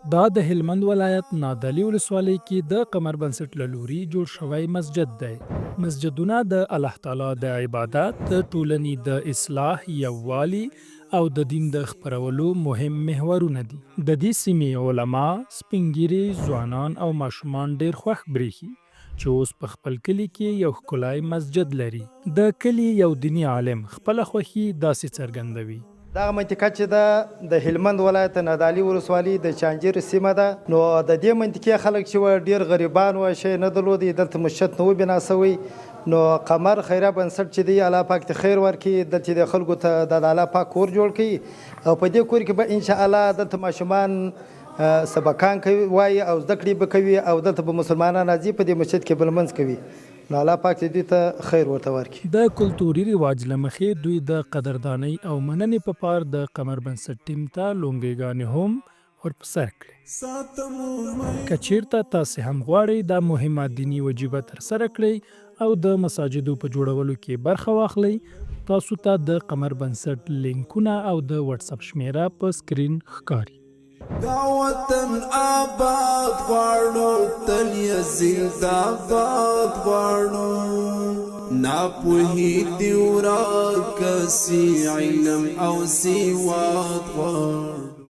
دا د هلمند ولایت نادعلي ولسوالۍ کې د قمر بنسټ له لوري جوړ شوی مسجد دی. مسجدونه د الله تعالی د عبادت، د ټولنې د اصلاح، یووالي او د دین د خپرولو مهم محورونه دي. د دې سیمې علما، سپین ږیري، ځوانان او ماشومان ډیر خوښ بریښي چې اوس په خپل کلي کې یو ښکلی مسجد لري. د کلي یو دیني عالم خپله خوښي داسې څرګندوي. دغه منطقه چې ده د هلمند ولایت نادعلي ولسوالۍ د چانجیر سیمه ده، نو د دې منطقې خلک چې وو ډېر غریبان وو، شی نه درلودی، دلته مسجد نه و بنا سوی. نو قمر خیریه بنسټ چې دی الله پاک ته خیر ورکړي، دلته د خلکو ته د الله پاک کور جوړ کړي او په دې کور کې به انشاءالله دلته ماشومان سبقان کوي وایي او زده کړې به کوي او دلته به مسلمانان راځي په دې مسجد کې به لمونځ کوي. نو الله پاک دې دوی ته خیر ورته ورکړي. د کلتوري رواج له مخې دوی د قدردانۍ او مننې په پار د قمر بنسټ ټیم ته لونګېګانې هم ورپه سر کړې. که چیرته تاسې هم غواړئ دا مهمه دیني وجیبه ترسره کړئ او د مساجدو په جوړولو کې برخه واخلئ، تاسو ته د قمر بنسټ لینکونه او د واتساپ شمیره په سکرین ښکاري. دا وطن آباد غواړو، تل یې زنده‌باد غواړو، ناپوهي دې ورک سي، علم او سواد غواړو.